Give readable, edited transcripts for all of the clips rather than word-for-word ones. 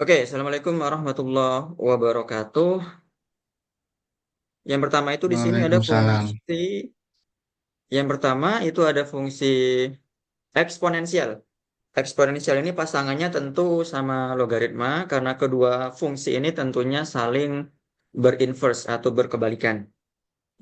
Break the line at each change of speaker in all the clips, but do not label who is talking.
Oke, Assalamualaikum warahmatullahi wabarakatuh. Yang pertama itu di sini ada
Waalaikumsalam.
fungsi eksponensial. Eksponensial ini pasangannya tentu sama logaritma karena kedua fungsi ini tentunya saling berinverse atau berkebalikan.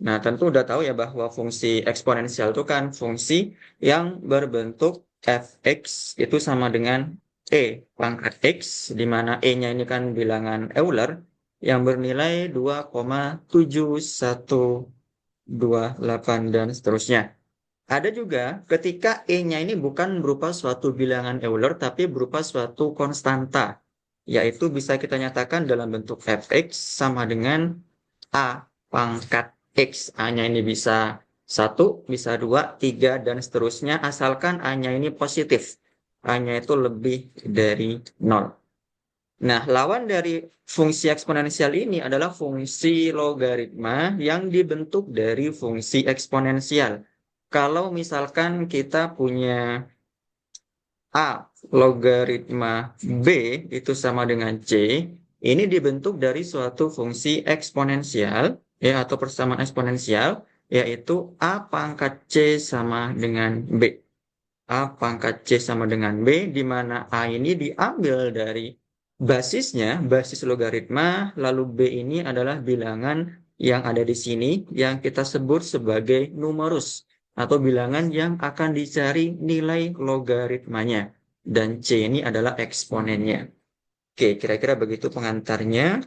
Nah, tentu udah tahu ya bahwa fungsi eksponensial itu kan fungsi yang berbentuk fx itu sama dengan e pangkat x, di mana e-nya ini kan bilangan Euler yang bernilai 2,7128 dan seterusnya. Ada juga ketika e-nya ini bukan berupa suatu bilangan Euler tapi berupa suatu konstanta, yaitu bisa kita nyatakan dalam bentuk fx sama dengan A pangkat X. A-nya ini bisa 1, bisa 2, 3, dan seterusnya. Asalkan A-nya ini positif. A-nya itu lebih dari 0. Nah, lawan dari fungsi eksponensial ini adalah fungsi logaritma yang dibentuk dari fungsi eksponensial. Kalau misalkan kita punya A logaritma B itu sama dengan C, ini dibentuk dari suatu fungsi eksponensial, ya, atau persamaan eksponensial, yaitu A pangkat C sama dengan B. A pangkat C sama dengan B, di mana A ini diambil dari basisnya, basis logaritma, lalu B ini adalah bilangan yang ada di sini, yang kita sebut sebagai numerus, atau bilangan yang akan dicari nilai logaritmanya. Dan C ini adalah eksponennya. Oke, kira-kira begitu pengantarnya.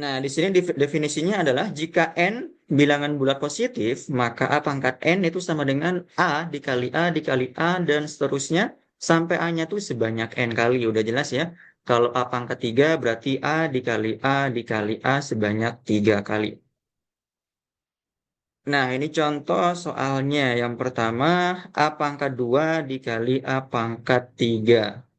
Nah, di sini definisinya adalah jika n bilangan bulat positif, maka A pangkat n itu sama dengan A dikali A dan seterusnya sampai A-nya tuh sebanyak n kali. Udah jelas ya. Kalau A pangkat 3 berarti A dikali A sebanyak 3 kali. Nah, ini contoh soalnya. Yang pertama, A pangkat 2 dikali A pangkat 3.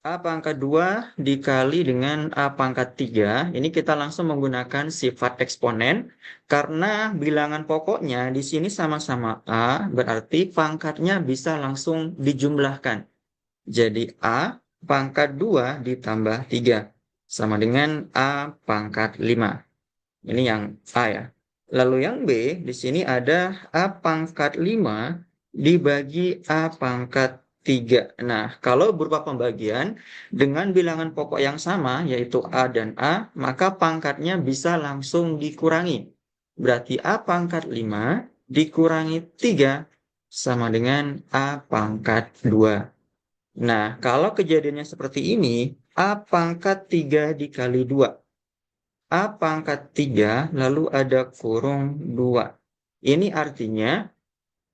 A pangkat 2 dikali dengan A pangkat 3. Ini kita langsung menggunakan sifat eksponen. Karena bilangan pokoknya di sini sama-sama A, berarti pangkatnya bisa langsung dijumlahkan. Jadi A pangkat 2 ditambah 3. Sama dengan A pangkat 5. Ini yang A ya. Lalu yang B, di sini ada A pangkat 5 dibagi A pangkat 3. Nah, kalau berupa pembagian dengan bilangan pokok yang sama, yaitu A dan A, maka pangkatnya bisa langsung dikurangi. Berarti A pangkat 5 dikurangi 3 sama dengan A pangkat 2. Nah, kalau kejadiannya seperti ini, A pangkat 3 dikali 2. A pangkat 3 lalu ada kurung 2. Ini artinya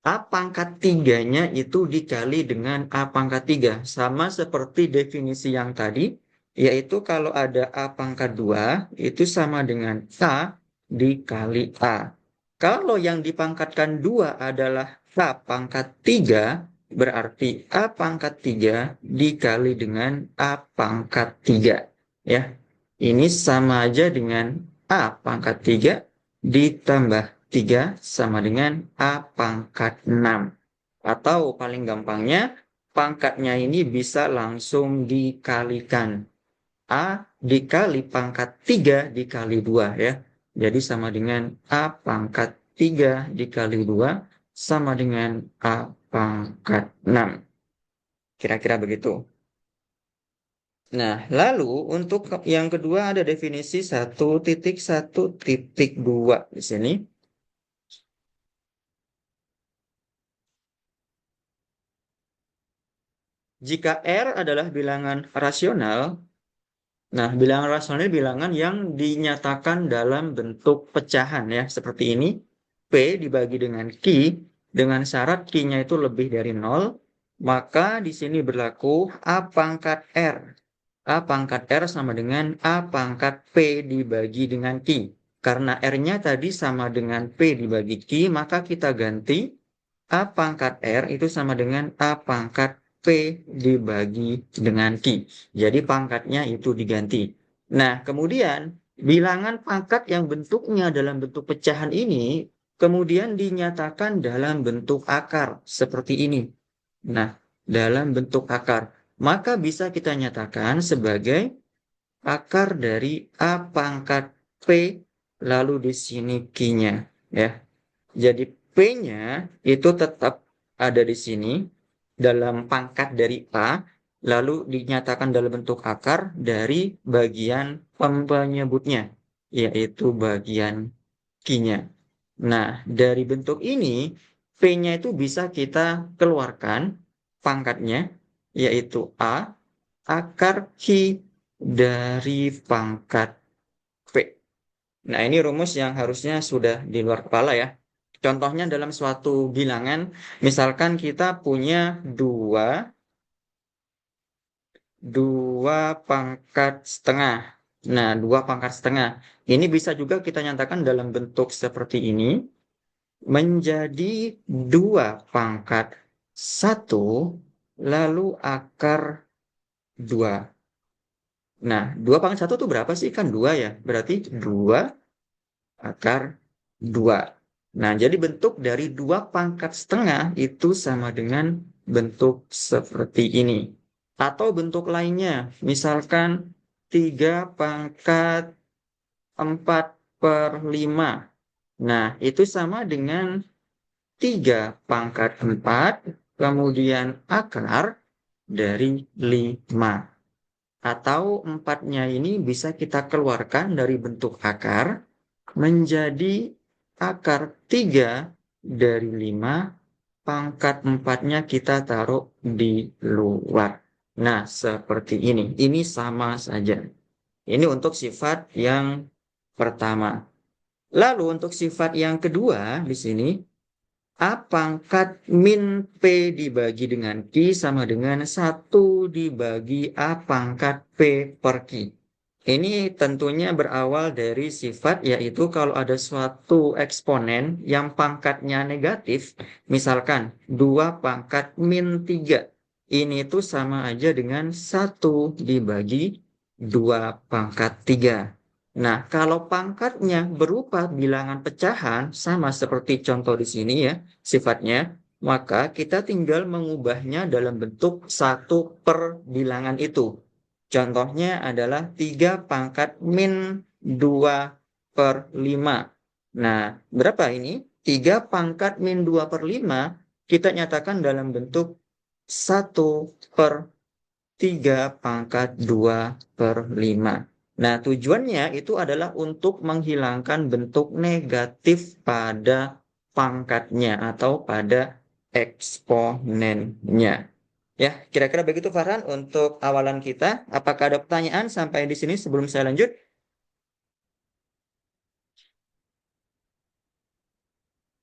A pangkat 3-nya itu dikali dengan A pangkat 3. Sama seperti definisi yang tadi, yaitu kalau ada A pangkat 2 itu sama dengan A dikali A. Kalau yang dipangkatkan 2 adalah A pangkat 3, berarti A pangkat 3 dikali dengan A pangkat 3. Ya, ini sama aja dengan A pangkat 3 ditambah 3 sama dengan A pangkat 6. Atau paling gampangnya, pangkatnya ini bisa langsung dikalikan. A dikali pangkat 3 dikali 2 ya. Jadi sama dengan A pangkat 3 dikali 2 sama dengan A pangkat 6. Kira-kira begitu. Nah, lalu untuk yang kedua ada definisi 1,1,2 di sini. Jika R adalah bilangan rasional, nah bilangan rasional ini bilangan yang dinyatakan dalam bentuk pecahan ya, seperti ini. P dibagi dengan Q, dengan syarat Q-nya itu lebih dari 0, maka di sini berlaku A pangkat R. A pangkat R sama dengan A pangkat P dibagi dengan Q. Karena R-nya tadi sama dengan P dibagi Q, maka kita ganti A pangkat R itu sama dengan A pangkat P dibagi dengan Q. Jadi pangkatnya itu diganti. Nah, kemudian bilangan pangkat yang bentuknya dalam bentuk pecahan ini kemudian dinyatakan dalam bentuk akar seperti ini. Nah, dalam bentuk akar, maka bisa kita nyatakan sebagai akar dari A pangkat P, lalu di sini Q-nya. Ya. Jadi P-nya itu tetap ada di sini dalam pangkat dari A, lalu dinyatakan dalam bentuk akar dari bagian penyebutnya, yaitu bagian Q-nya. Nah, dari bentuk ini, P-nya itu bisa kita keluarkan pangkatnya, yaitu A, akar Q dari pangkat P. Nah, ini rumus yang harusnya sudah di luar kepala ya. Contohnya dalam suatu bilangan, misalkan kita punya dua pangkat setengah. Nah, dua pangkat setengah. Ini bisa juga kita nyatakan dalam bentuk seperti ini, menjadi dua pangkat satu, lalu akar dua. Nah, dua pangkat satu itu berapa sih? Kan dua ya. Berarti dua akar dua. Nah, jadi bentuk dari dua pangkat setengah itu sama dengan bentuk seperti ini. Atau bentuk lainnya, misalkan 3/4/5. Nah, itu sama dengan 3/4, kemudian akar dari 5. Atau empatnya ini bisa kita keluarkan dari bentuk akar menjadi akar 3 dari 5, pangkat 4-nya kita taruh di luar. Nah, seperti ini. Ini sama saja. Ini untuk sifat yang pertama. Lalu untuk sifat yang kedua di sini, A pangkat min P dibagi dengan Q sama dengan 1 dibagi A pangkat P per Q. Ini tentunya berawal dari sifat, yaitu kalau ada suatu eksponen yang pangkatnya negatif, misalkan 2 pangkat min 3. Ini tuh sama aja dengan 1 dibagi 2 pangkat 3. Nah, kalau pangkatnya berupa bilangan pecahan, sama seperti contoh di sini ya, sifatnya, maka kita tinggal mengubahnya dalam bentuk 1 per bilangan itu. Contohnya adalah 3 pangkat min 2 per 5. Nah, berapa ini? 3 pangkat min 2 per 5 kita nyatakan dalam bentuk 1 per 3 pangkat 2 per 5. Nah, tujuannya itu adalah untuk menghilangkan bentuk negatif pada pangkatnya atau pada eksponennya. Ya, kira-kira begitu Farhan untuk awalan kita. Apakah ada pertanyaan sampai di sini sebelum saya lanjut?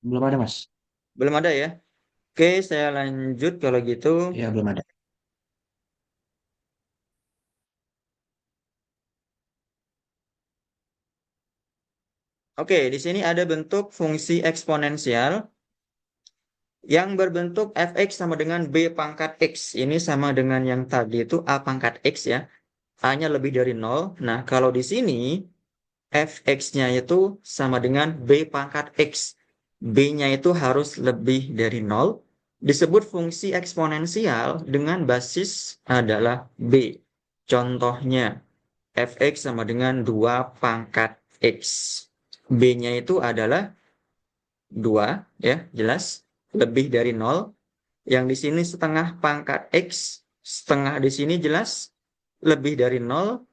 Belum ada, Mas.
Belum ada ya? Oke, saya lanjut kalau gitu.
Ya, belum ada.
Oke, di sini ada bentuk fungsi eksponensial yang berbentuk fx sama dengan b pangkat x. Ini sama dengan yang tadi itu a pangkat x ya. A-nya lebih dari 0. Nah, kalau di sini fx-nya itu sama dengan b pangkat x. B-nya itu harus lebih dari 0. Disebut fungsi eksponensial dengan basis adalah b. Contohnya, fx sama dengan 2 pangkat x. B-nya itu adalah 2, ya, jelas. Lebih dari 0. Yang di sini setengah pangkat x. Setengah di sini jelas. Lebih dari 0.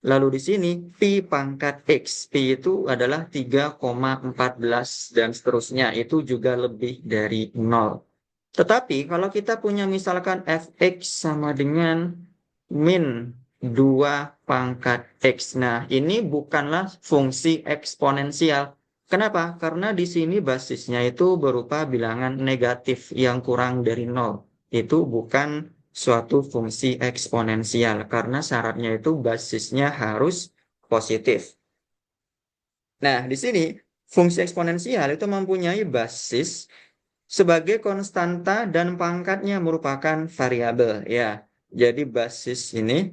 Lalu di sini pi pangkat x. Pi itu adalah 3,14 dan seterusnya. Itu juga lebih dari 0. Tetapi kalau kita punya misalkan fx sama dengan min 2 pangkat x. Nah, ini bukanlah fungsi eksponensial. Kenapa? Karena di sini basisnya itu berupa bilangan negatif yang kurang dari 0. Itu bukan suatu fungsi eksponensial karena syaratnya itu basisnya harus positif. Nah, di sini fungsi eksponensial itu mempunyai basis sebagai konstanta dan pangkatnya merupakan variabel ya. Jadi basis ini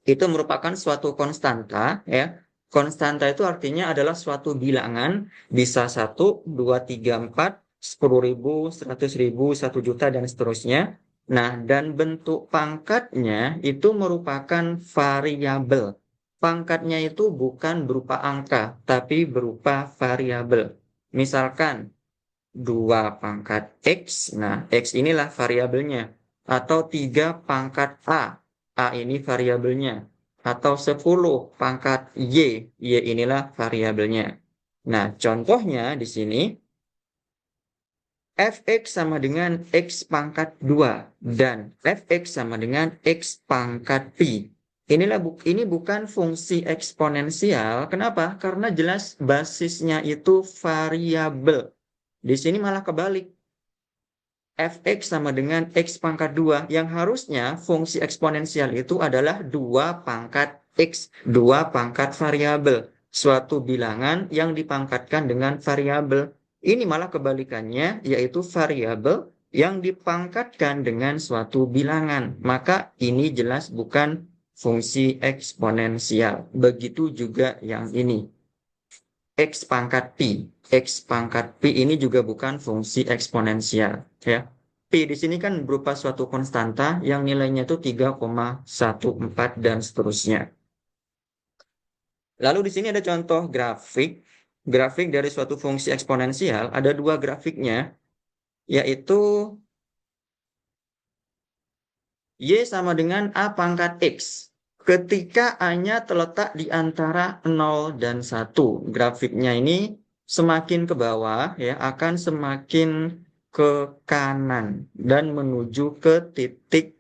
itu merupakan suatu konstanta ya. Konstanta itu artinya adalah suatu bilangan, bisa 1, 2, 3, 4, 10.000, 100.000, 1 juta, dan seterusnya. Nah, dan bentuk pangkatnya itu merupakan variabel. Pangkatnya itu bukan berupa angka, tapi berupa variabel. Misalkan 2 pangkat X, nah X inilah variabelnya. Atau 3 pangkat A ini variabelnya. Atau 10 pangkat Y inilah variabelnya. Nah, contohnya di sini, fx sama dengan x pangkat 2 dan fx sama dengan x pangkat pi. Ini bukan fungsi eksponensial. Kenapa? Karena jelas basisnya itu variabel. Di sini malah kebalik. Fx sama dengan x pangkat 2. Yang harusnya fungsi eksponensial itu adalah 2 pangkat x. 2 pangkat variabel. Suatu bilangan yang dipangkatkan dengan variabel. Ini malah kebalikannya, yaitu variabel yang dipangkatkan dengan suatu bilangan. Maka ini jelas bukan fungsi eksponensial. Begitu juga yang ini. X pangkat pi. X pangkat pi ini juga bukan fungsi eksponensial. Ya. Pi di sini kan berupa suatu konstanta yang nilainya itu 3,14 dan seterusnya. Lalu di sini ada contoh grafik. Grafik dari suatu fungsi eksponensial. Ada 2 grafiknya, yaitu Y sama dengan A pangkat X. Ketika A-nya terletak di antara 0 dan 1. Grafiknya ini semakin ke bawah ya akan semakin ke kanan dan menuju ke titik,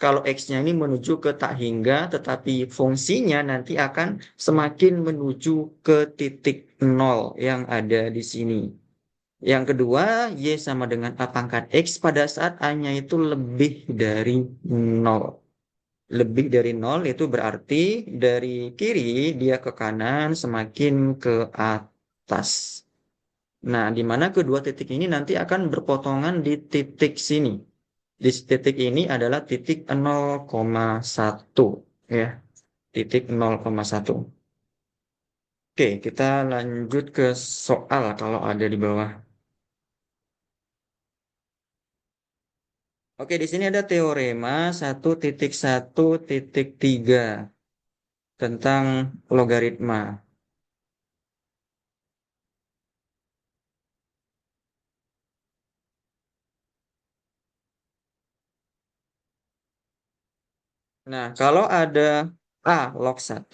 kalau X-nya ini menuju ke tak hingga, tetapi fungsinya nanti akan semakin menuju ke titik 0 yang ada di sini. Yang kedua, Y sama dengan A pangkat X pada saat A-nya itu lebih dari 0. Lebih dari 0 itu berarti dari kiri dia ke kanan semakin ke atas. Nah, di mana kedua titik ini nanti akan berpotongan di titik sini. Di titik ini adalah titik 0,1 ya. Titik 0,1. Oke, kita lanjut ke soal kalau ada di bawah. Oke, di sini ada teorema 1.1.3 tentang logaritma. Nah, kalau ada A log 1,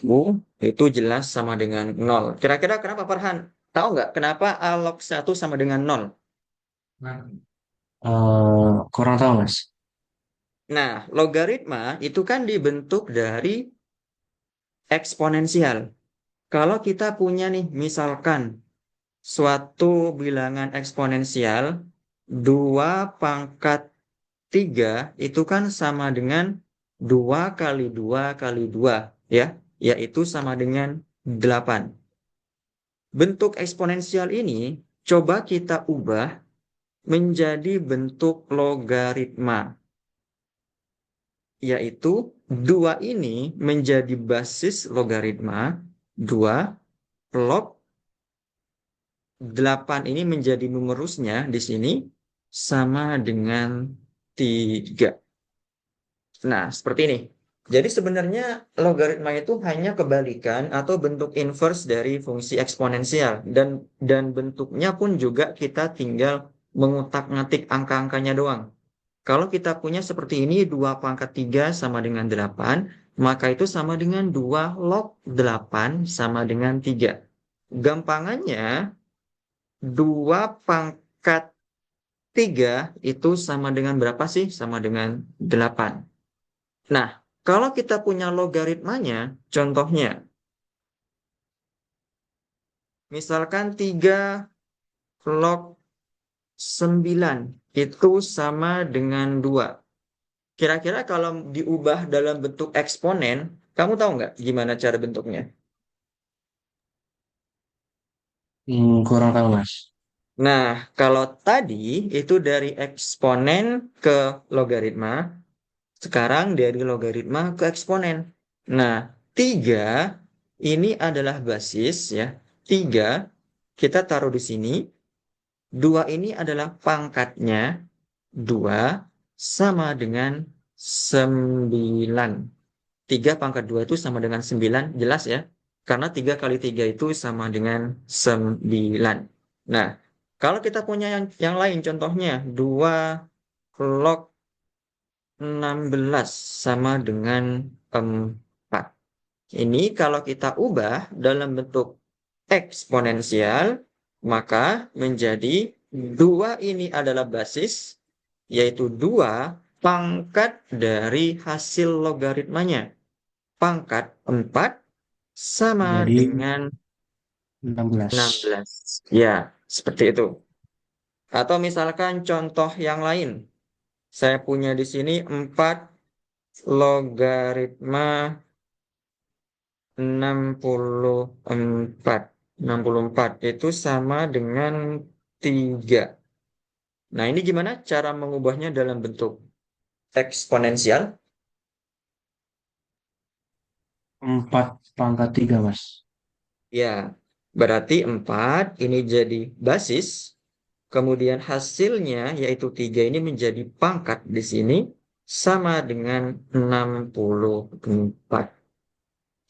itu jelas sama dengan 0. Kira-kira kenapa, Farhan? Tahu nggak kenapa A log 1 sama dengan 0?
Kurang tahu, Mas.
Nah, logaritma itu kan dibentuk dari eksponensial. Kalau kita punya nih, misalkan suatu bilangan eksponensial, 2 pangkat 3 itu kan sama dengan 2 kali 2 kali 2, ya, yaitu sama dengan 8. Bentuk eksponensial ini coba kita ubah menjadi bentuk logaritma, yaitu 2 ini menjadi basis logaritma, 2 log 8 ini menjadi numerusnya di sini sama dengan 3. Nah, seperti ini. Jadi sebenarnya logaritma itu hanya kebalikan atau bentuk inverse dari fungsi eksponensial, dan bentuknya pun juga kita tinggal mengutak-ngatik angka-angkanya doang. Kalau kita punya seperti ini 2 pangkat 3 sama dengan 8, maka itu sama dengan 2 log 8 sama dengan 3. Gampangannya 2 pangkat 3 itu sama dengan berapa sih? Sama dengan 8. Nah, kalau kita punya logaritmanya, contohnya, misalkan 3 log 9 itu sama dengan 2. Kira-kira kalau diubah dalam bentuk eksponen, kamu tahu nggak gimana cara bentuknya?
Kurang tahu, Mas.
Nah, kalau tadi itu dari eksponen ke logaritma, sekarang dari logaritma ke eksponen. Nah, 3 ini adalah basis ya. 3 kita taruh di sini. 2 ini adalah pangkatnya. 2 sama dengan 9. 3 pangkat 2 itu sama dengan 9, jelas ya. Karena 3 kali 3 itu sama dengan 9. Nah, kalau kita punya yang lain, contohnya 2 log 16 sama dengan 4. Ini kalau kita ubah dalam bentuk eksponensial, maka menjadi 2 ini adalah basis, yaitu 2 pangkat dari hasil logaritmanya. Pangkat 4 sama
Jadi
dengan
16.
16. Ya, seperti itu. Atau misalkan contoh yang lain. Saya punya di sini 4 logaritma 64. 64 itu sama dengan 3. Nah, ini gimana cara mengubahnya dalam bentuk eksponensial?
4 pangkat 3, Mas.
Ya, berarti 4 ini jadi basis, kemudian hasilnya yaitu 3 ini menjadi pangkat di sini sama dengan 64.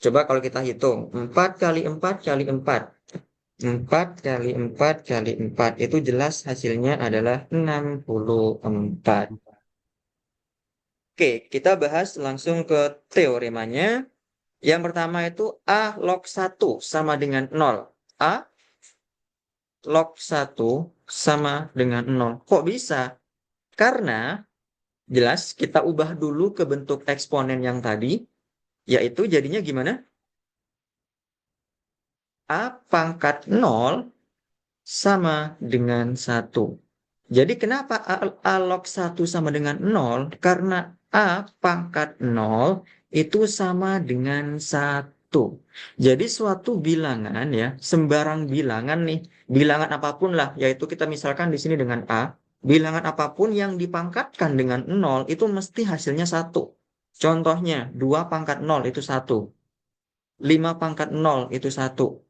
Coba kalau kita hitung, 4 kali 4 kali 4. 4 kali 4 kali 4 itu jelas hasilnya adalah 64. Oke, kita bahas langsung ke teoremanya. Yang pertama itu A log 1 sama dengan 0. A log 1 sama dengan 0. Kok bisa? Karena jelas kita ubah dulu ke bentuk eksponen yang tadi, yaitu jadinya gimana? A pangkat 0 sama dengan 1. Jadi kenapa A log 1 sama dengan 0? Karena A pangkat 0 itu sama dengan 1. Jadi suatu bilangan ya, sembarang bilangan nih, bilangan apapun lah, yaitu kita misalkan di sini dengan A, bilangan apapun yang dipangkatkan dengan 0 itu mesti hasilnya 1. Contohnya, 2 pangkat 0 itu 1. 5 pangkat 0 itu 1.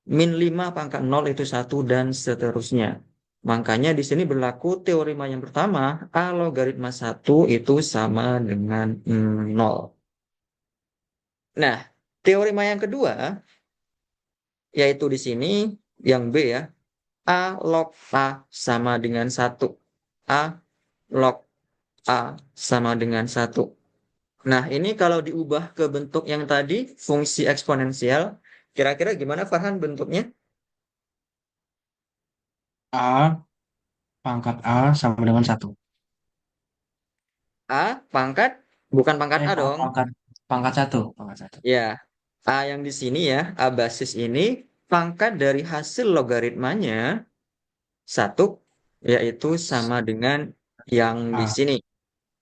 Min 5 pangkat 0 itu 1 dan seterusnya. Makanya di sini berlaku teorema yang pertama, A logaritma 1 itu sama dengan 0. Nah, teorema yang kedua, yaitu di sini yang B ya, A log A sama dengan 1. A log A sama dengan 1. Nah, ini kalau diubah ke bentuk yang tadi, fungsi eksponensial, kira-kira gimana Farhan bentuknya?
A pangkat A sama dengan 1.
A pangkat, bukan pangkat A dong.
Pangkat pangkat 1. Pangkat 1.
Ya, A yang di sini ya, A basis ini pangkat dari hasil logaritmanya 1, yaitu sama dengan yang di
A.
sini.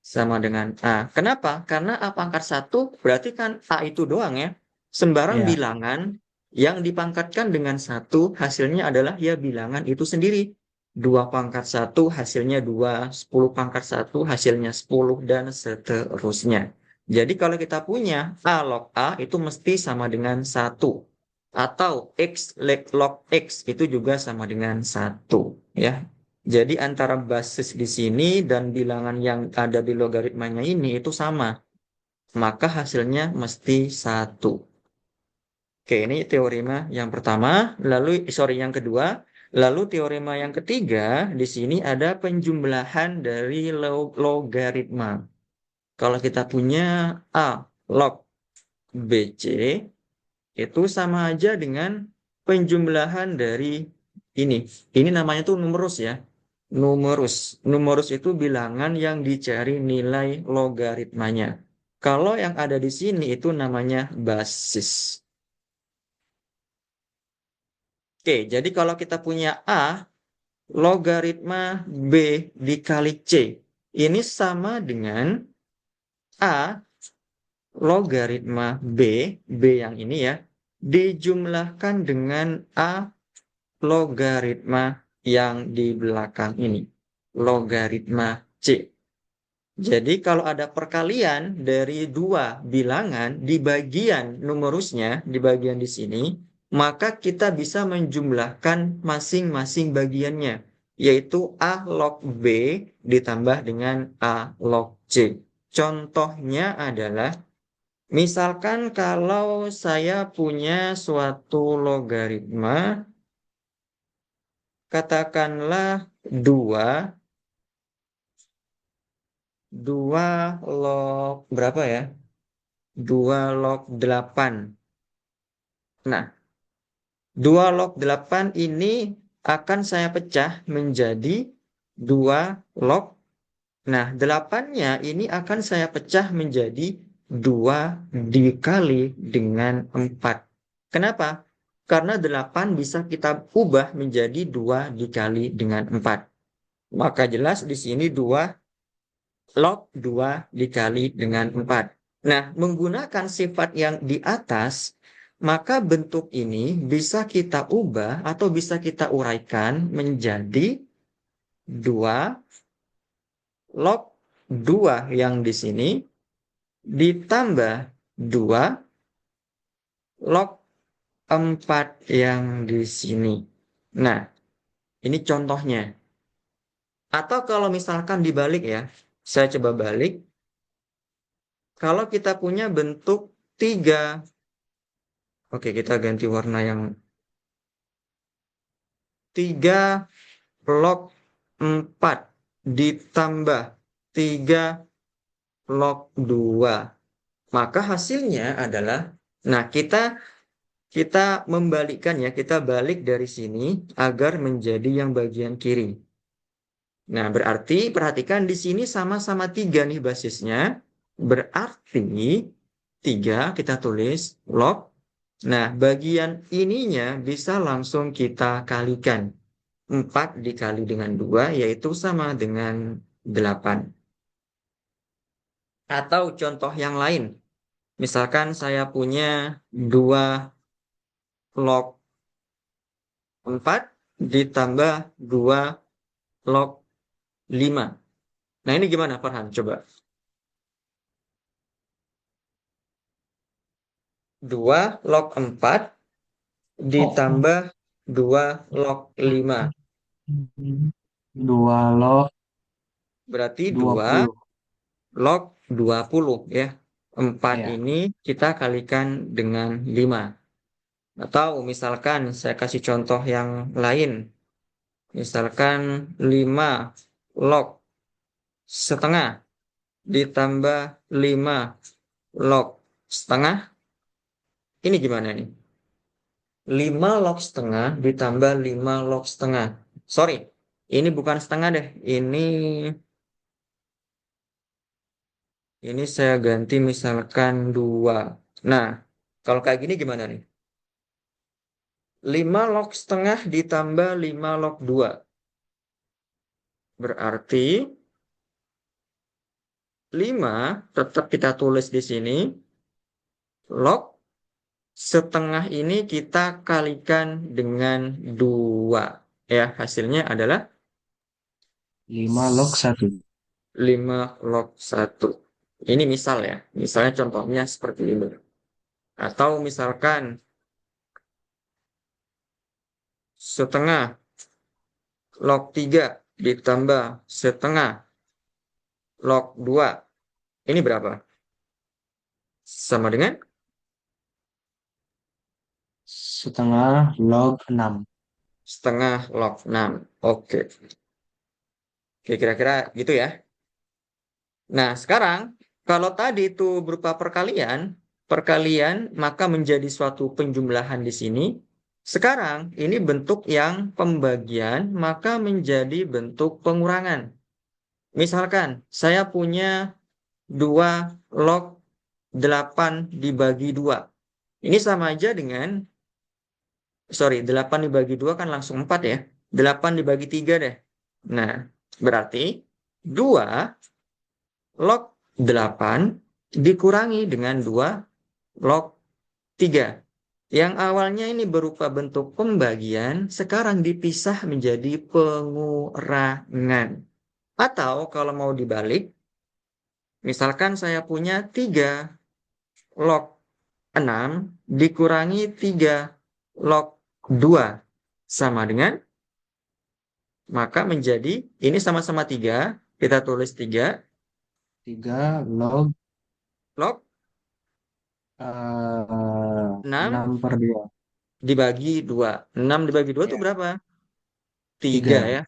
Sama dengan A. Kenapa? Karena A pangkat 1 berarti kan A itu doang ya. Sembarang
Ya.
bilangan yang dipangkatkan dengan 1 hasilnya adalah ya bilangan itu sendiri. 2 pangkat 1 hasilnya 2, 10 pangkat 1 hasilnya 10, dan seterusnya. Jadi kalau kita punya A log A itu mesti sama dengan 1. Atau X log X itu juga sama dengan 1. Ya. Jadi antara basis di sini dan bilangan yang ada di logaritmanya ini itu sama. Maka hasilnya mesti 1. Oke, ini teorema yang pertama. Lalu, sorry, yang kedua. Lalu teorema yang ketiga, di sini ada penjumlahan dari logaritma. Kalau kita punya A log BC, itu sama aja dengan penjumlahan dari ini. Ini namanya tuh numerus ya. Numerus. Numerus itu bilangan yang dicari nilai logaritmanya. Kalau yang ada di sini itu namanya basis. Oke, jadi kalau kita punya A, logaritma B dikali C. Ini sama dengan A logaritma B, B yang ini ya, dijumlahkan dengan A logaritma yang di belakang ini. Logaritma C. Jadi kalau ada perkalian dari dua bilangan di bagian numerusnya, di bagian di sini, maka kita bisa menjumlahkan masing-masing bagiannya, yaitu A log B ditambah dengan A log C. Contohnya adalah, misalkan kalau saya punya suatu logaritma, katakanlah 2 log berapa ya? 2 log 8. Nah, 2 log 8 ini akan saya pecah menjadi 2 log. Nah, 8-nya ini akan saya pecah menjadi 2 dikali dengan 4. Kenapa? Karena 8 bisa kita ubah menjadi 2 dikali dengan 4. Maka jelas di sini 2 log 2 dikali dengan 4. Nah, menggunakan sifat yang di atas, maka bentuk ini bisa kita ubah atau bisa kita uraikan menjadi 2 log 2 yang di sini ditambah 2 log 4 yang di sini. Nah, ini contohnya. Atau kalau misalkan dibalik ya, saya coba balik. Kalau kita punya bentuk 3, oke kita ganti warna yang 3 log 4 ditambah 3 log 2. Maka hasilnya adalah, nah kita membalikkan ya, kita balik dari sini agar menjadi yang bagian kiri. Nah, berarti perhatikan di sini sama-sama 3 nih basisnya. Berarti 3 kita tulis log. Nah, bagian ininya bisa langsung kita kalikan. 4 dikali dengan 2 yaitu sama dengan 8. Atau contoh yang lain. Misalkan saya punya 2 log 4 ditambah 2 log 5. Nah, ini gimana Farhan? Coba. 2 log 4
Oh,
ditambah 2 log 5.
2 log
Berarti
dua
2
puluh
log 20 ya. 4
Ya.
ini kita kalikan dengan 5. Atau misalkan saya kasih contoh yang lain. Misalkan 5 log setengah ditambah 5 log setengah. Ini gimana nih? 5 log setengah ditambah 5 log setengah. Sorry, ini bukan setengah deh. Ini saya ganti misalkan 2. Nah, kalau kayak gini gimana nih? 5 log setengah ditambah 5 log 2. Berarti 5 tetap kita tulis di sini. Log setengah ini kita kalikan dengan 2. Ya, hasilnya adalah
5 log 1.
5 log 1. Ini misal ya. Misalnya contohnya seperti ini. Atau misalkan setengah log 3 ditambah setengah log 2. Ini berapa? Sama dengan
Setengah log 6.
setengah log 6. Oke. Oke, kira-kira gitu ya. Nah, sekarang kalau tadi itu berupa perkalian maka menjadi suatu penjumlahan di sini. Sekarang ini bentuk yang pembagian maka menjadi bentuk pengurangan. Misalkan saya punya 2 log 8 dibagi 2. Ini sama aja dengan, sorry, 8 dibagi 2 kan langsung 4 ya. 8 dibagi 3 deh. Nah, berarti 2 log 8 dikurangi dengan 2 log 3. Yang awalnya ini berupa bentuk pembagian, sekarang dipisah menjadi pengurangan. Atau kalau mau dibalik, Misalkan saya punya 3 log 6 dikurangi 3 log 2 sama dengan, maka menjadi, ini sama-sama 3, kita tulis 3
3 log
log 6
6/2.
dibagi 2. 6 dibagi 2 itu
Ya,
berapa? 3
3.
ya.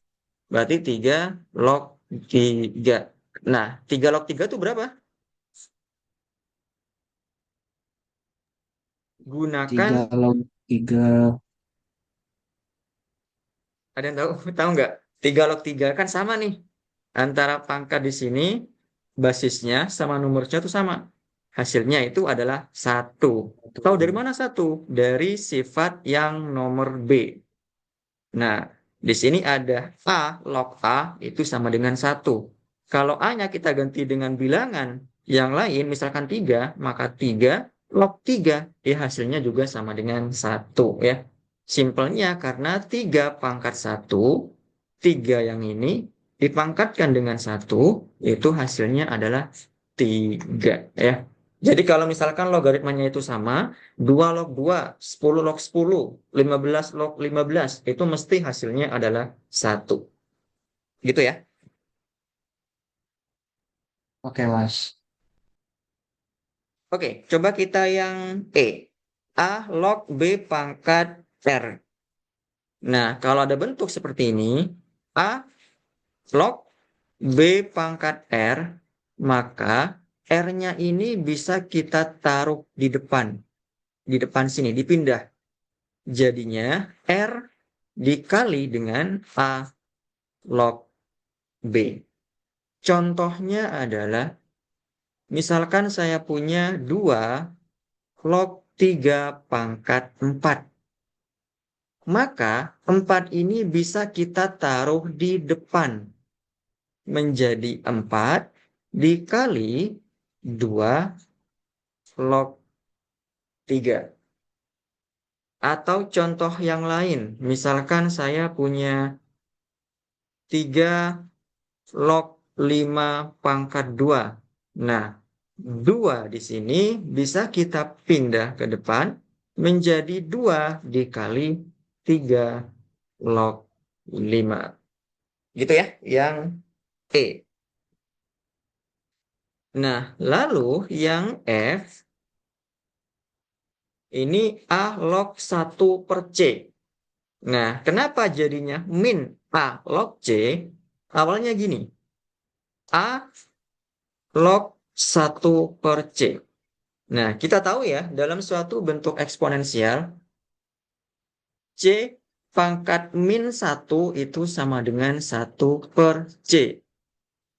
Berarti 3 log 3. Nah, 3 log 3 itu berapa? Gunakan,
3 log 3.
ada yang tahu tahu nggak? 3 log 3 kan sama nih. Antara pangkat di sini, basisnya sama nomornya itu sama. Hasilnya itu adalah 1. Tahu dari mana 1? Dari sifat yang nomor B. Nah, di sini ada A, log A itu sama dengan 1. Kalau A-nya kita ganti dengan bilangan yang lain, misalkan 3, maka 3 log 3, ya hasilnya juga sama dengan 1 ya. Simpelnya karena 3 pangkat 1, 3 yang ini dipangkatkan dengan 1, itu hasilnya adalah 3 ya. Jadi kalau misalkan logaritmanya itu sama, 2 log 2, 10 log 10, 15 log 15, itu mesti hasilnya adalah 1. Gitu ya.
Oke, Mas.
Oke, coba kita yang E. A log B pangkat R. Nah, kalau ada bentuk seperti ini, A log B pangkat R, maka R-nya ini bisa kita taruh di depan sini, dipindah. Jadinya R dikali dengan A log B. Contohnya adalah, misalkan saya punya 2 log 3 pangkat 4. Maka 4 ini bisa kita taruh di depan. Menjadi 4 dikali 2 log 3. Atau contoh yang lain, misalkan saya punya 3 log 5 pangkat 2. Nah, 2 di sini bisa kita pindah ke depan menjadi 2 dikali 3 log 5. Gitu ya, yang E. Nah, lalu yang F, ini A log 1/C. Nah, kenapa jadinya min A log C? Awalnya gini, A log 1/C. Nah, kita tahu ya, dalam suatu bentuk eksponensial, C pangkat min 1 itu sama dengan 1/C.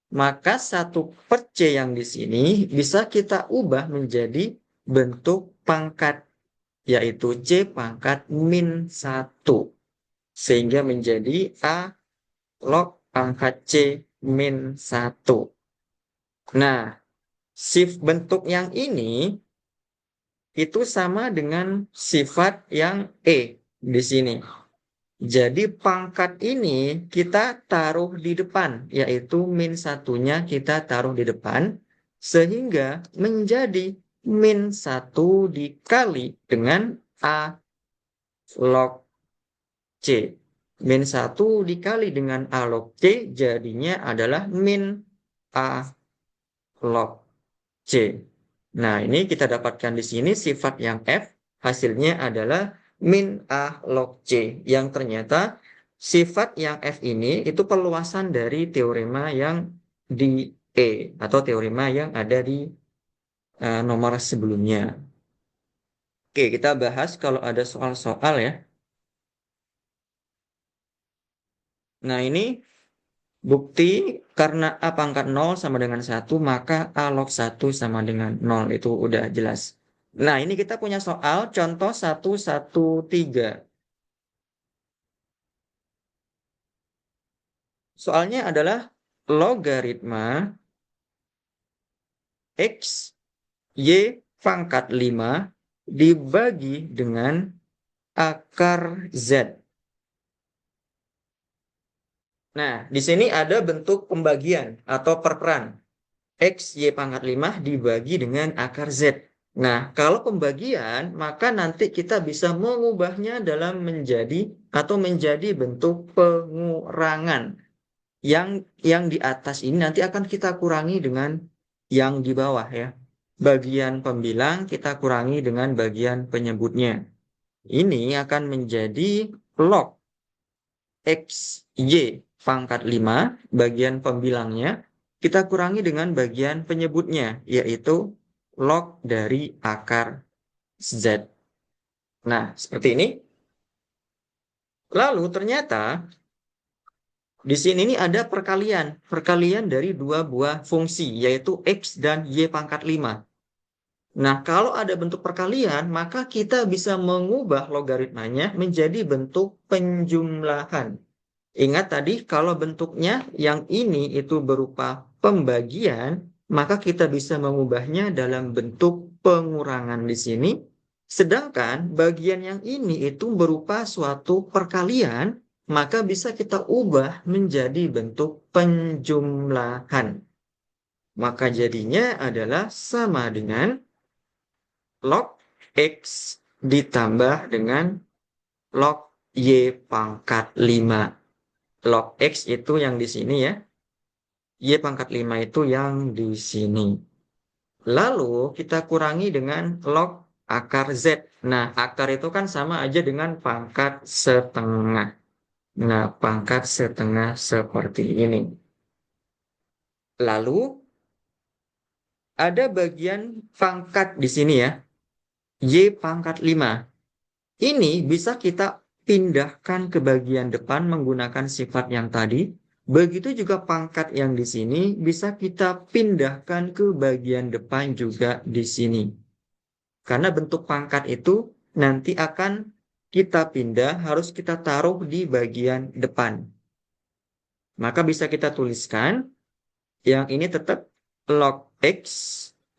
Maka 1/C yang di sini bisa kita ubah menjadi bentuk pangkat, yaitu C pangkat min 1. Sehingga menjadi A log pangkat C min 1. Nah, shift bentuk yang ini itu sama dengan sifat yang E di sini. Jadi pangkat ini kita taruh di depan, yaitu min satunya kita taruh di depan, sehingga menjadi min 1 dikali dengan A log C. Min 1 dikali dengan A log C jadinya adalah min A log C. Nah, ini kita dapatkan di sini sifat yang F, hasilnya adalah min A log C, yang ternyata sifat yang F ini itu perluasan dari teorema yang di E, atau teorema yang ada di nomor sebelumnya. Oke, kita bahas kalau ada soal-soal ya. Nah, ini bukti karena A pangkat 0 sama dengan 1, maka A log 1 sama dengan 0. Itu udah jelas. Nah, ini kita punya soal contoh 113. Soalnya adalah logaritma X, Y pangkat 5 dibagi dengan akar Z. Nah, di sini ada bentuk pembagian atau perperan. X Y pangkat 5 dibagi dengan akar Z. Nah, kalau pembagian, maka nanti kita bisa mengubahnya dalam menjadi atau menjadi bentuk pengurangan. Yang di atas ini nanti akan kita kurangi dengan yang di bawah ya. Bagian pembilang kita kurangi dengan bagian penyebutnya. Ini akan menjadi log X Y pangkat 5 bagian pembilangnya kita kurangi dengan bagian penyebutnya, yaitu log dari akar Z. Nah, seperti ini. Lalu ternyata di sini ini ada perkalian. Perkalian dari dua buah fungsi, yaitu X dan Y pangkat 5. Nah, kalau ada bentuk perkalian, maka kita bisa mengubah logaritmanya menjadi bentuk penjumlahan. Ingat tadi, kalau bentuknya yang ini itu berupa pembagian, maka kita bisa mengubahnya dalam bentuk pengurangan di sini. Sedangkan bagian yang ini itu berupa suatu perkalian, maka bisa kita ubah menjadi bentuk penjumlahan. Maka jadinya adalah sama dengan log X ditambah dengan log Y pangkat 5. Log X itu yang di sini ya. Y pangkat 5 itu yang di sini. Lalu kita kurangi dengan log akar Z. Nah, akar itu kan sama aja dengan pangkat setengah. Nah, pangkat setengah seperti ini. Lalu ada bagian pangkat di sini ya. Y pangkat 5. Ini bisa kita pindahkan ke bagian depan menggunakan sifat yang tadi. Begitu juga pangkat yang di sini bisa kita pindahkan ke bagian depan juga di sini. Karena bentuk pangkat itu nanti akan kita pindah, harus kita taruh di bagian depan. Maka bisa kita tuliskan, yang ini tetap log X.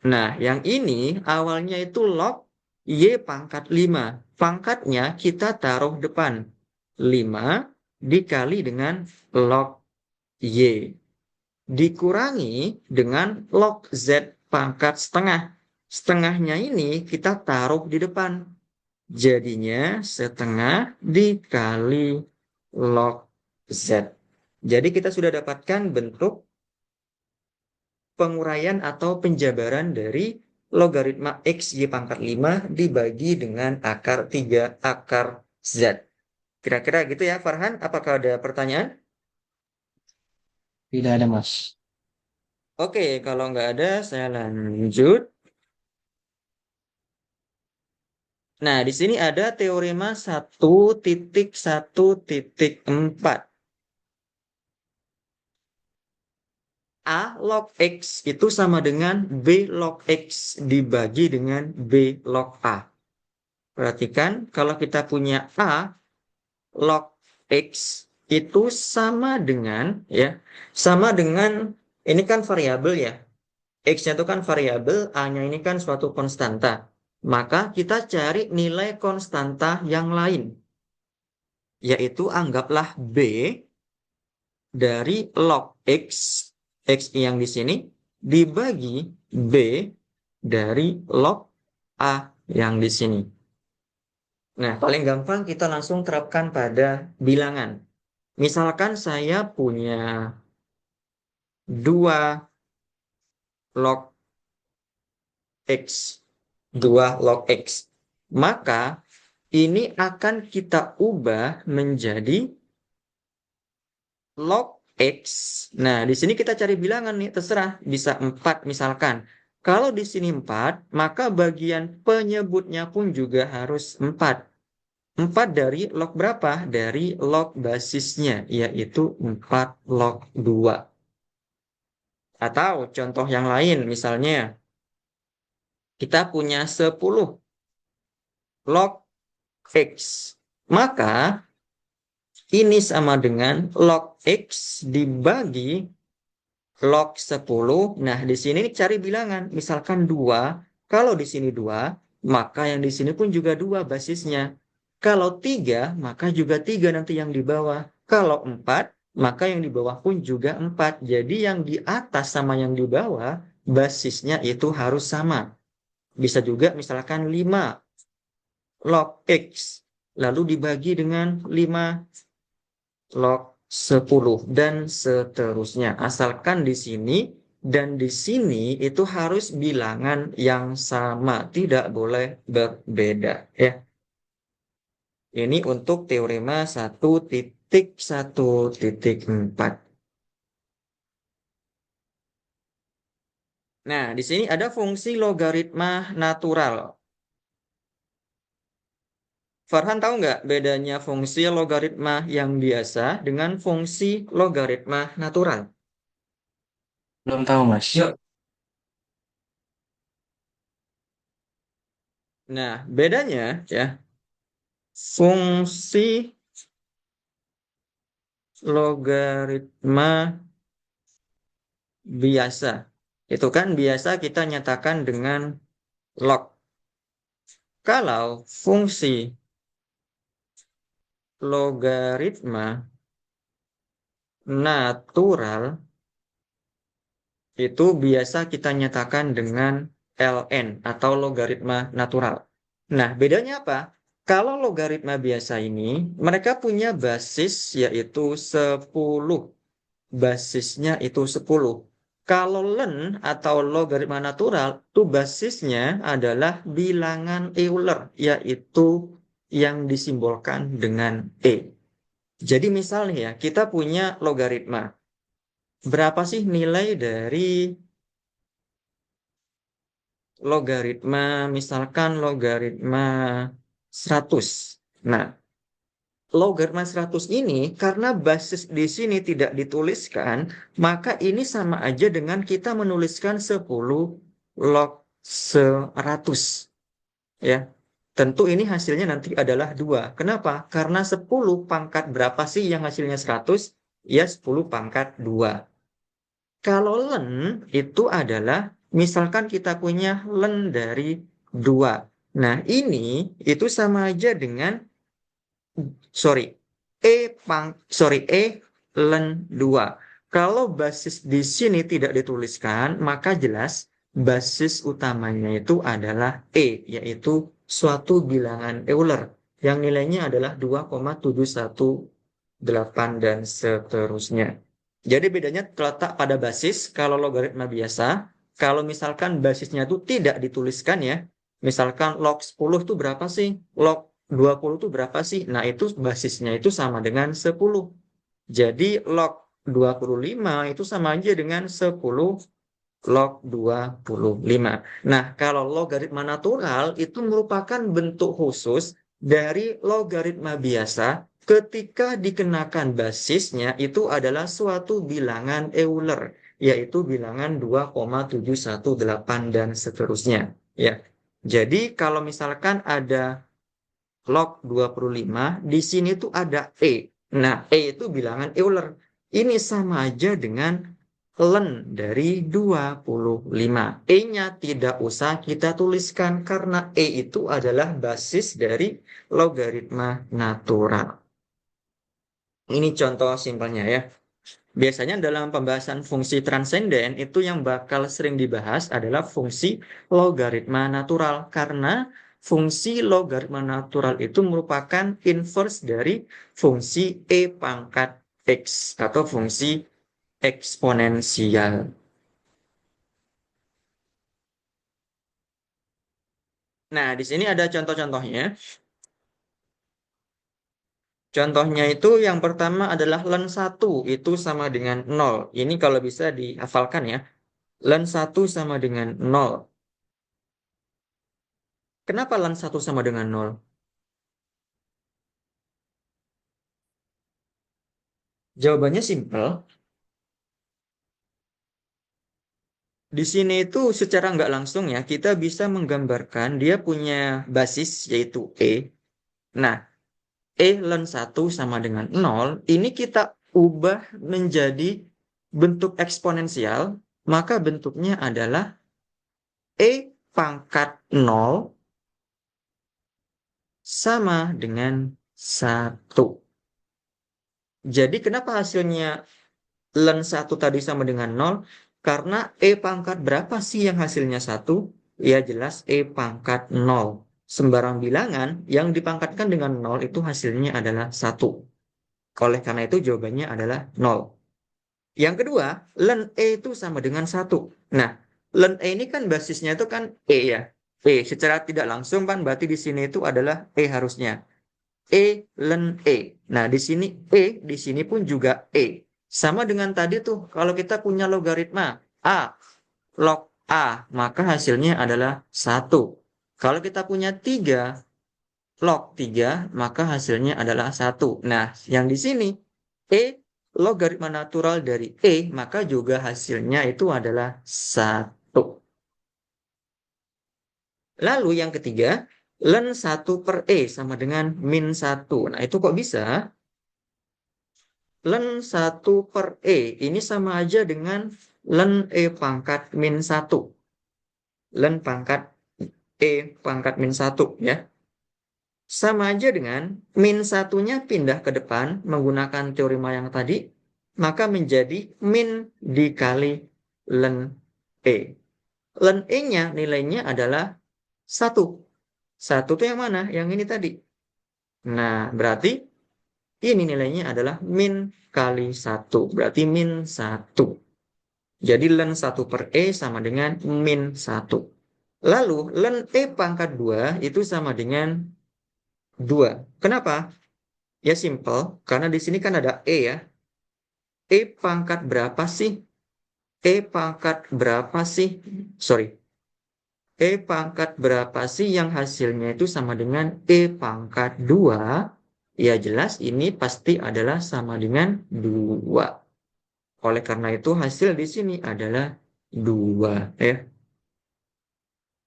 Nah, yang ini awalnya itu log Y pangkat 5. Pangkatnya kita taruh depan. 5 dikali dengan log Y. Dikurangi dengan log Z pangkat setengah. Setengahnya ini kita taruh di depan. Jadinya setengah dikali log Z. Jadi kita sudah dapatkan bentuk penguraian atau penjabaran dari logaritma X Y pangkat 5 dibagi dengan akar 3 akar Z. Kira-kira gitu ya Farhan, apakah ada pertanyaan?
Tidak ada, Mas.
Oke, kalau nggak ada saya lanjut. Nah, di sini ada teorema 1.1.4. A log X itu sama dengan B log X dibagi dengan B log A. Perhatikan, kalau kita punya A log X itu sama dengan ini kan variabel ya. X-nya itu kan variabel, A-nya ini kan suatu konstanta. Maka kita cari nilai konstanta yang lain, yaitu anggaplah B dari log X yang di sini, dibagi B dari log A yang di sini. Nah, paling gampang kita langsung terapkan pada bilangan. Misalkan saya punya 2 log X, 2 log X. Maka ini akan kita ubah menjadi log X. Nah, di sini kita cari bilangan nih, terserah. Bisa 4 misalkan. Kalau di sini 4, maka bagian penyebutnya pun juga harus 4. 4 dari log berapa? Dari log basisnya, yaitu 4 log 2. Atau contoh yang lain, misalnya kita punya 10 log X. Maka ini sama dengan log X dibagi log 10. Nah, di sini cari bilangan. Misalkan 2. Kalau di sini 2, maka yang di sini pun juga 2 basisnya. Kalau 3, maka juga 3 nanti yang di bawah. Kalau 4, maka yang di bawah pun juga 4. Jadi yang di atas sama yang di bawah, basisnya itu harus sama. Bisa juga misalkan 5 log X, lalu dibagi dengan 5 log 10, dan seterusnya. Asalkan di sini dan di sini itu harus bilangan yang sama, tidak boleh berbeda. Ya. Ini untuk teorema 1.1.4. Nah, di sini ada fungsi logaritma natural. Farhan tahu nggak bedanya fungsi logaritma yang biasa dengan fungsi logaritma natural?
Belum tahu, Mas.
Yuk. Nah, bedanya ya, fungsi logaritma biasa. Itu kan biasa kita nyatakan dengan log. Kalau fungsi logaritma natural itu biasa kita nyatakan dengan ln atau logaritma natural. Nah, bedanya apa? Kalau logaritma biasa ini, mereka punya basis yaitu 10. Basisnya itu 10. Kalau len atau logaritma natural, itu basisnya adalah bilangan Euler, yaitu yang disimbolkan dengan E. Jadi misalnya ya, kita punya logaritma. Berapa sih nilai dari logaritma, misalkan logaritma 100. Nah, logaritma 100 ini karena basis di sini tidak dituliskan, maka ini sama aja dengan kita menuliskan 10 log 100. Ya, tentu ini hasilnya nanti adalah 2. Kenapa? Karena 10 pangkat berapa sih yang hasilnya 100? Ya, 10 pangkat 2. Kalau len itu adalah, misalkan kita punya len dari 2. Nah, ini itu sama aja dengan, sorry, E len 2. Kalau basis di sini tidak dituliskan, maka jelas basis utamanya itu adalah E, yaitu suatu bilangan Euler yang nilainya adalah 2,718 dan seterusnya. Jadi bedanya terletak pada basis. Kalau logaritma biasa, kalau misalkan basisnya itu tidak dituliskan ya, misalkan log 10 itu berapa sih? Log 20 itu berapa sih? Nah, itu basisnya itu sama dengan 10. Jadi log 25 itu sama aja dengan 10 log 25. Nah, kalau logaritma natural itu merupakan bentuk khusus dari logaritma biasa ketika dikenakan basisnya itu adalah suatu bilangan Euler, yaitu bilangan 2,718 dan seterusnya. Ya. Jadi kalau misalkan ada log 25, di sini tuh ada E. Nah, E itu bilangan Euler. Ini sama aja dengan len dari 25. E-nya tidak usah kita tuliskan karena E itu adalah basis dari logaritma natural. Ini contoh simpelnya ya. Biasanya dalam pembahasan fungsi transenden itu yang bakal sering dibahas adalah fungsi logaritma natural karena fungsi logaritma natural itu merupakan inverse dari fungsi e pangkat x atau fungsi eksponensial. Nah, di sini ada contoh-contohnya. Contohnya itu yang pertama adalah len 1 itu sama dengan 0. Ini kalau bisa dihafalkan ya. Len 1 sama dengan 0. Kenapa len 1 sama dengan 0? Jawabannya simpel. Di sini itu secara nggak langsung ya, kita bisa menggambarkan dia punya basis yaitu E. Nah, E ln 1 sama dengan 0, ini kita ubah menjadi bentuk eksponensial, maka bentuknya adalah E pangkat 0 sama dengan 1. Jadi kenapa hasilnya ln 1 tadi sama dengan 0? Karena E pangkat berapa sih yang hasilnya 1? Ya jelas E pangkat 0. Sembarang bilangan yang dipangkatkan dengan 0 itu hasilnya adalah 1. Oleh karena itu jawabannya adalah 0. Yang kedua, ln E itu sama dengan 1. Nah, ln E ini kan basisnya itu kan E ya. E secara tidak langsung kan berarti di sini itu adalah E harusnya. E ln E. Nah, di sini pun juga E. Sama dengan tadi tuh, kalau kita punya logaritma A, log A, maka hasilnya adalah 1. Kalau kita punya 3, log 3, maka hasilnya adalah 1. Nah, yang di sini, E logaritma natural dari E, maka juga hasilnya itu adalah 1. Lalu yang ketiga, ln 1 per E sama dengan min 1. Nah, itu kok bisa? Ln 1 per E ini sama aja dengan ln E pangkat min 1. Ln pangkat E pangkat min 1 ya. Sama aja dengan min satunya pindah ke depan menggunakan teorema yang tadi, maka menjadi min dikali ln E. Ln E-nya nilainya adalah 1. 1 itu yang mana? Yang ini tadi. Nah, berarti ini nilainya adalah min kali 1. Berarti min 1. Jadi ln 1 per E sama dengan min 1. Lalu ln E pangkat 2 itu sama dengan 2. Kenapa? Ya simple, karena di sini kan ada E ya. E pangkat berapa sih? E pangkat berapa sih? Sorry. E pangkat berapa sih yang hasilnya itu sama dengan E pangkat 2? Ya jelas ini pasti adalah sama dengan 2. Oleh karena itu hasil di sini adalah 2 ya.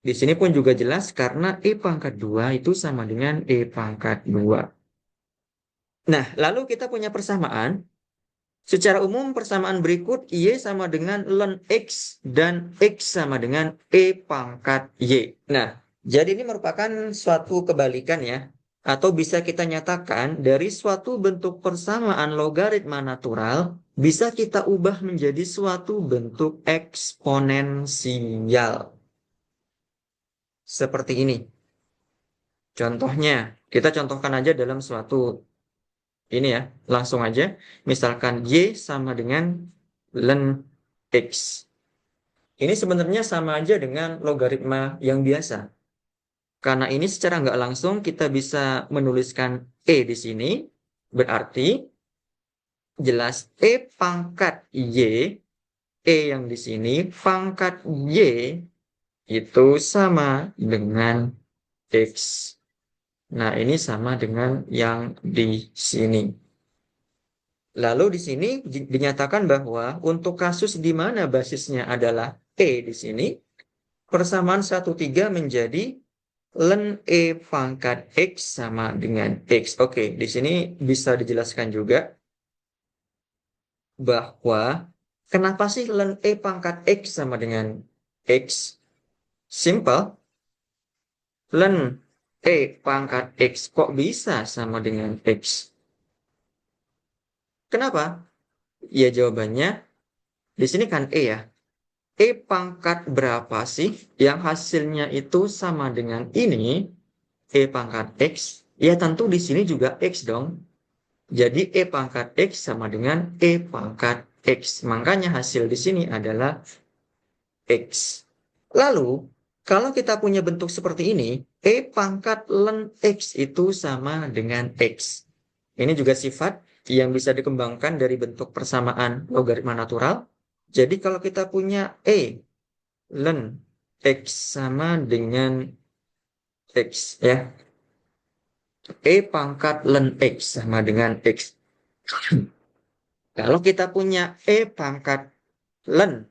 Di sini pun juga jelas karena E pangkat 2 itu sama dengan E pangkat 2. Nah, lalu kita punya persamaan. Secara umum persamaan berikut Y sama dengan ln X dan X sama dengan E pangkat Y. Nah, jadi ini merupakan suatu kebalikan ya. Atau bisa kita nyatakan dari suatu bentuk persamaan logaritma natural bisa kita ubah menjadi suatu bentuk eksponensial. Seperti ini. Contohnya, kita contohkan aja dalam suatu ini ya, langsung aja. Misalkan Y sama dengan ln X. Ini sebenarnya sama aja dengan logaritma yang biasa. Karena ini secara nggak langsung kita bisa menuliskan E di sini. Berarti jelas E pangkat Y, E yang di sini, pangkat Y itu sama dengan X. Nah, ini sama dengan yang di sini. Lalu di sini dinyatakan bahwa untuk kasus di mana basisnya adalah E di sini, persamaan 1,3 menjadi ln E pangkat X sama dengan X. Oke, di sini bisa dijelaskan juga bahwa kenapa sih ln E pangkat X sama dengan X? Simple, ln E pangkat X kok bisa sama dengan X? Kenapa? Ya jawabannya di sini kan E ya. E pangkat berapa sih yang hasilnya itu sama dengan ini, E pangkat X? Ya tentu di sini juga X dong. Jadi E pangkat X sama dengan E pangkat X. Makanya hasil di sini adalah X. Lalu, kalau kita punya bentuk seperti ini, E pangkat ln X itu sama dengan X. Ini juga sifat yang bisa dikembangkan dari bentuk persamaan logaritma natural. Jadi kalau kita punya E ln X sama dengan X ya. E pangkat ln X sama dengan X. Kalau kita punya E pangkat ln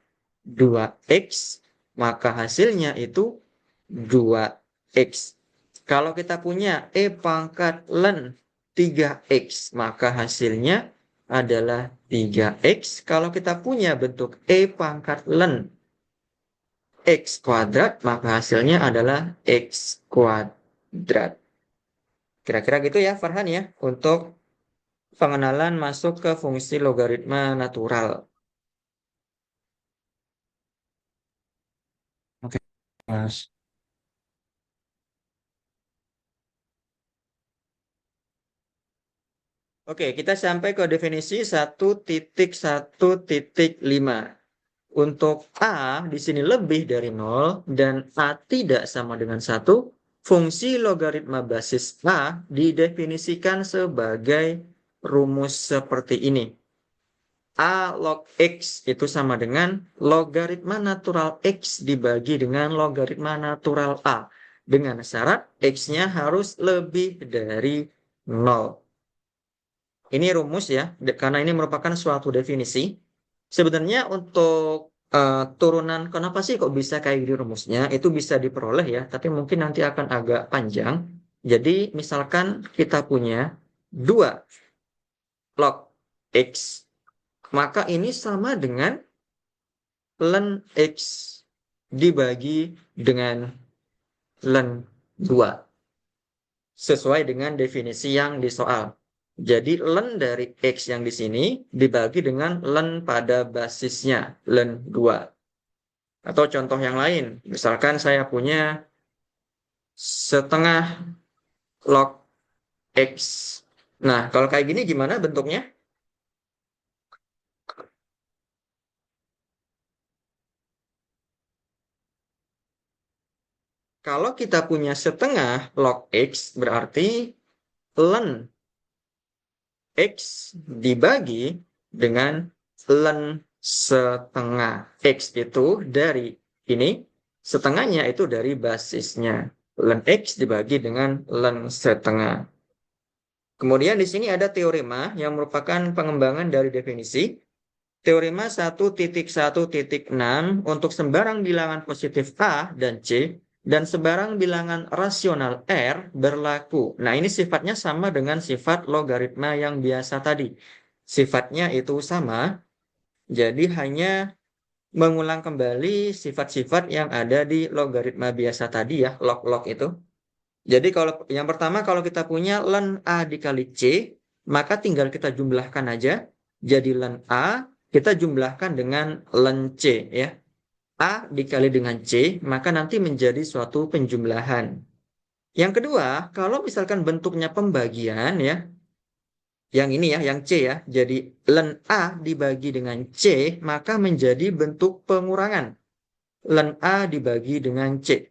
2X, maka hasilnya itu 2X. Kalau kita punya E pangkat ln 3X, maka hasilnya adalah 3X. Kalau kita punya bentuk E pangkat ln X kuadrat, maka hasilnya adalah X kuadrat. Kira-kira gitu ya Farhan ya, untuk pengenalan masuk ke fungsi logaritma natural.
Oke, Mas.
Oke, kita sampai ke definisi 1.1.5. Untuk A di sini lebih dari 0 dan A tidak sama dengan 1, fungsi logaritma basis A didefinisikan sebagai rumus seperti ini. A log X itu sama dengan logaritma natural X dibagi dengan logaritma natural A. Dengan syarat X-nya harus lebih dari 0. Ini rumus ya, karena ini merupakan suatu definisi. Sebenarnya untuk turunan kenapa sih kok bisa kayak gini rumusnya, itu bisa diperoleh ya, tapi mungkin nanti akan agak panjang. Jadi misalkan kita punya 2 log X, maka ini sama dengan ln X dibagi dengan ln 2. Sesuai dengan definisi yang di soal. Jadi ln dari X yang di sini dibagi dengan ln pada basisnya, ln 2. Atau contoh yang lain, misalkan saya punya setengah log X. Nah, kalau kayak gini gimana bentuknya? Kalau kita punya setengah log X, berarti ln X dibagi dengan ln setengah. X itu dari ini, setengahnya itu dari basisnya. Ln X dibagi dengan ln setengah. Kemudian di sini ada teorema yang merupakan pengembangan dari definisi. Teorema 1.1.6 untuk sembarang bilangan positif A dan C dan sebarang bilangan rasional R berlaku. Nah, ini sifatnya sama dengan sifat logaritma yang biasa tadi. Sifatnya itu sama, jadi hanya mengulang kembali sifat-sifat yang ada di logaritma biasa tadi ya, log-log itu. Jadi kalau yang pertama kalau kita punya ln A dikali C, maka tinggal kita jumlahkan aja. Jadi ln A kita jumlahkan dengan ln C ya. A dikali dengan C, maka nanti menjadi suatu penjumlahan. Yang kedua, kalau misalkan bentuknya pembagian ya, yang ini ya, yang C ya. Jadi ln A dibagi dengan C, maka menjadi bentuk pengurangan. Ln A dibagi dengan C.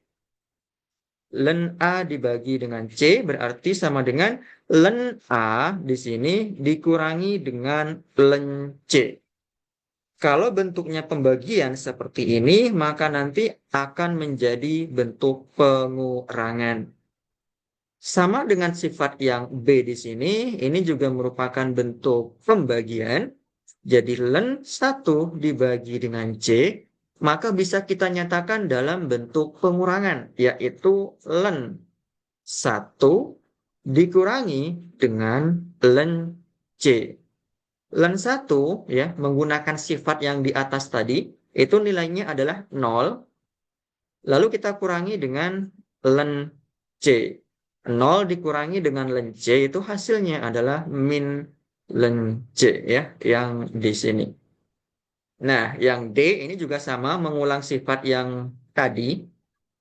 Ln A dibagi dengan C berarti sama dengan ln A di sini dikurangi dengan ln C. Kalau bentuknya pembagian seperti ini, maka nanti akan menjadi bentuk pengurangan. Sama dengan sifat yang B di sini, ini juga merupakan bentuk pembagian. Jadi ln 1 dibagi dengan C, maka bisa kita nyatakan dalam bentuk pengurangan, yaitu ln 1 dikurangi dengan ln C. Ln 1 ya, menggunakan sifat yang di atas tadi, itu nilainya adalah 0, lalu kita kurangi dengan ln C. 0 dikurangi dengan ln C itu hasilnya adalah min ln C ya, yang di sini. Nah, yang D ini juga sama mengulang sifat yang tadi.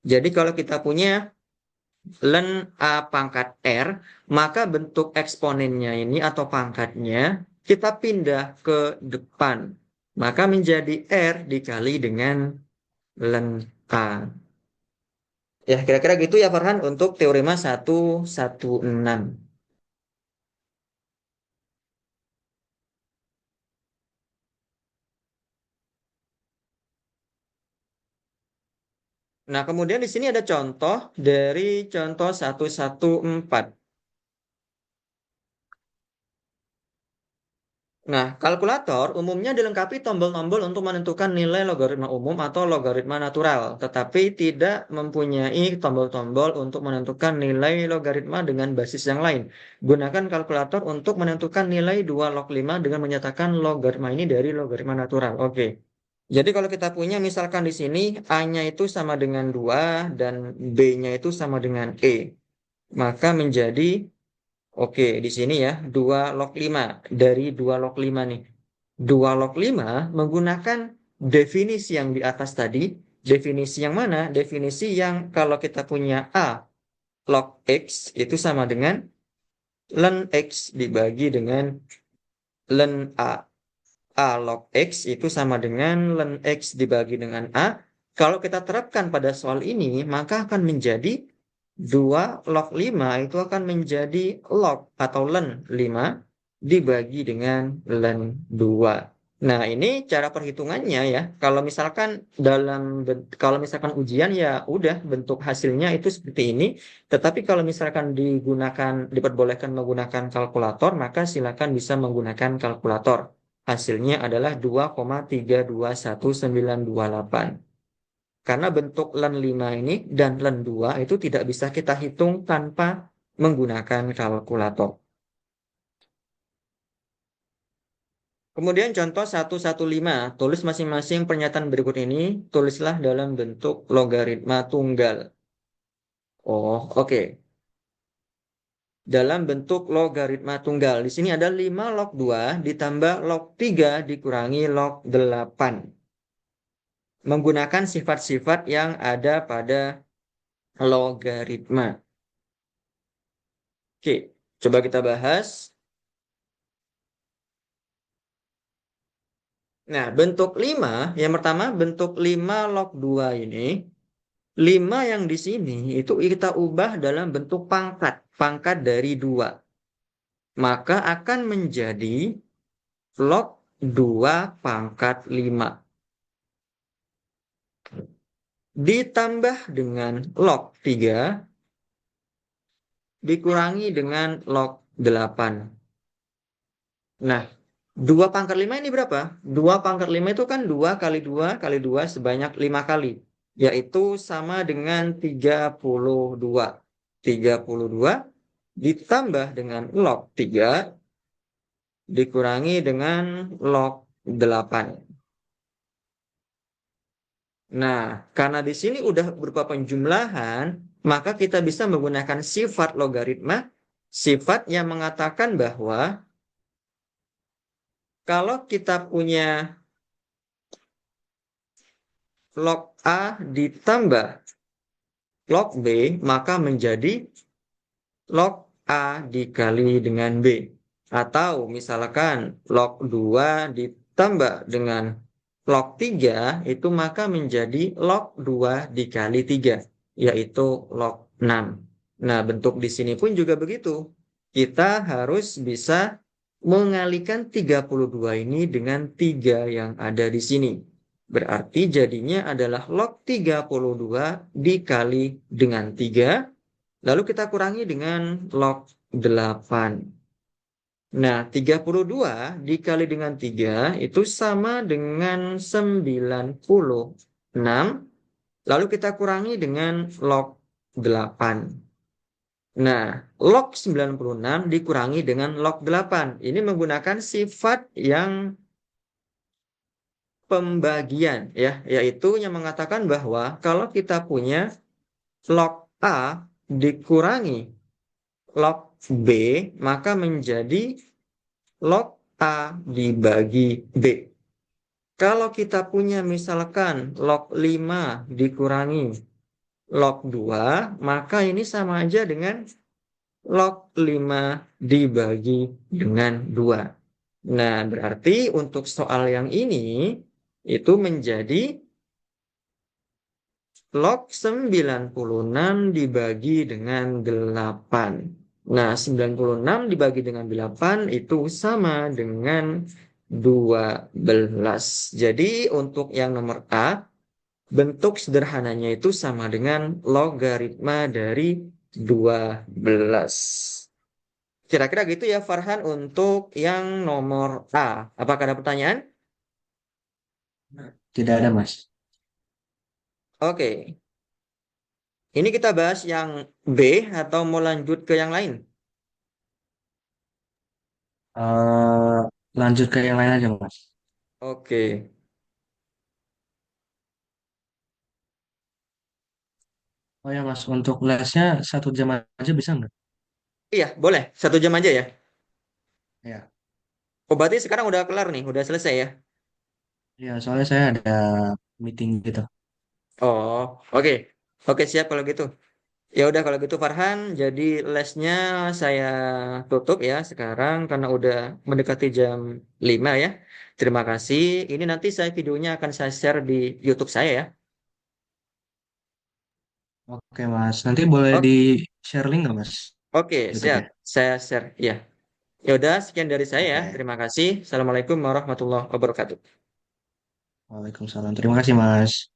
Jadi kalau kita punya ln A pangkat R, maka bentuk eksponennya ini atau pangkatnya kita pindah ke depan. Maka menjadi R dikali dengan ln A. Ya, kira-kira gitu ya Farhan untuk teorema 1.1.6. Nah, kemudian di sini ada contoh dari contoh 1.1.4. Nah, kalkulator umumnya dilengkapi tombol-tombol untuk menentukan nilai logaritma umum atau logaritma natural, tetapi tidak mempunyai tombol-tombol untuk menentukan nilai logaritma dengan basis yang lain. Gunakan kalkulator untuk menentukan nilai 2 log 5 dengan menyatakan logaritma ini dari logaritma natural. Oke. Jadi kalau kita punya misalkan di sini A-nya itu sama dengan 2 dan B-nya itu sama dengan E. Maka menjadi Oke, di sini ya, 2 log 5. Dari 2 log 5 nih. 2 log 5 menggunakan definisi yang di atas tadi. Definisi yang mana? Definisi yang kalau kita punya A log X itu sama dengan ln X dibagi dengan ln A. A log X itu sama dengan ln X dibagi dengan A. Kalau kita terapkan pada soal ini, maka akan menjadi 2 log 5 itu akan menjadi log atau ln 5 dibagi dengan ln 2. Nah, ini cara perhitungannya ya. Kalau misalkan kalau misalkan ujian ya udah bentuk hasilnya itu seperti ini. Tetapi kalau misalkan diperbolehkan menggunakan kalkulator, maka silakan bisa menggunakan kalkulator. Hasilnya adalah 2,321928. Karena bentuk len 5 ini dan len 2 itu tidak bisa kita hitung tanpa menggunakan kalkulator. Kemudian contoh 115, tulis masing-masing pernyataan berikut ini, tulislah dalam bentuk logaritma tunggal. Oh, oke. Dalam bentuk logaritma tunggal. Di sini ada 5 log 2 ditambah log 3 dikurangi log 8. Menggunakan sifat-sifat yang ada pada logaritma. Oke, coba kita bahas. Nah, bentuk 5, yang pertama bentuk 5 log 2 ini, 5 yang di sini itu kita ubah dalam bentuk pangkat, pangkat dari 2. Maka akan menjadi log 2 pangkat 5. Ditambah dengan log 3, dikurangi dengan log 8. Nah, 2 pangkat 5 ini berapa? 2 pangkat 5 itu kan 2 kali 2 kali 2 sebanyak 5 kali. Yaitu sama dengan 32. 32 ditambah dengan log 3 dikurangi dengan log 8. Nah, karena di sini udah berupa penjumlahan, maka kita bisa menggunakan sifat logaritma, sifat yang mengatakan bahwa kalau kita punya log A ditambah log B, maka menjadi log A dikali dengan B. Atau misalkan log 2 ditambah dengan log 3, itu maka menjadi log 2 dikali 3, yaitu log 6. Nah, bentuk di sini pun juga begitu. Kita harus bisa mengalihkan 32 ini dengan 3 yang ada di sini. Berarti jadinya adalah log 32 dikali dengan 3. Lalu kita kurangi dengan log 8. Nah, 32 dikali dengan 3 itu sama dengan 96. Lalu kita kurangi dengan log 8. Nah, log 96 dikurangi dengan log 8. Ini menggunakan sifat yang pembagian ya, yaitu yang mengatakan bahwa kalau kita punya log A dikurangi log B, maka menjadi log A dibagi B. Kalau kita punya misalkan log 5 dikurangi log 2, maka ini sama aja dengan log 5 dibagi dengan 2. Nah, berarti untuk soal yang ini itu menjadi log 96 dibagi dengan 8. Nah, 96 dibagi dengan 8 itu sama dengan 12. Jadi untuk yang nomor A, bentuk sederhananya itu sama dengan logaritma dari 12. Kira-kira gitu ya Farhan untuk yang nomor A. Apakah ada pertanyaan?
Tidak ada, Mas.
Oke. Ini kita bahas yang B atau mau lanjut ke yang lain?
Eh, lanjut ke yang lain aja, Mas.
Oke.
Oh ya, Mas, untuk lesnya 1 jam aja bisa nggak?
Iya, boleh. 1 jam aja ya.
Ya,
Oh, berarti sekarang udah kelar nih, udah selesai ya.
ya soalnya saya ada meeting gitu.
Oh, oke. Oke, siap kalau gitu. Ya udah kalau gitu Farhan, jadi lesnya saya tutup ya sekarang karena udah mendekati jam 5 ya. Terima kasih. Ini nanti saya videonya akan saya share di YouTube saya ya.
Oke Mas, nanti boleh
Oke,
di share link nggak Mas?
oke,
YouTube
siap.
ya.
Saya share ya. Ya udah sekian dari saya.
Oke,
Terima kasih. Assalamualaikum warahmatullahi wabarakatuh.
Waalaikumsalam. Terima kasih Mas.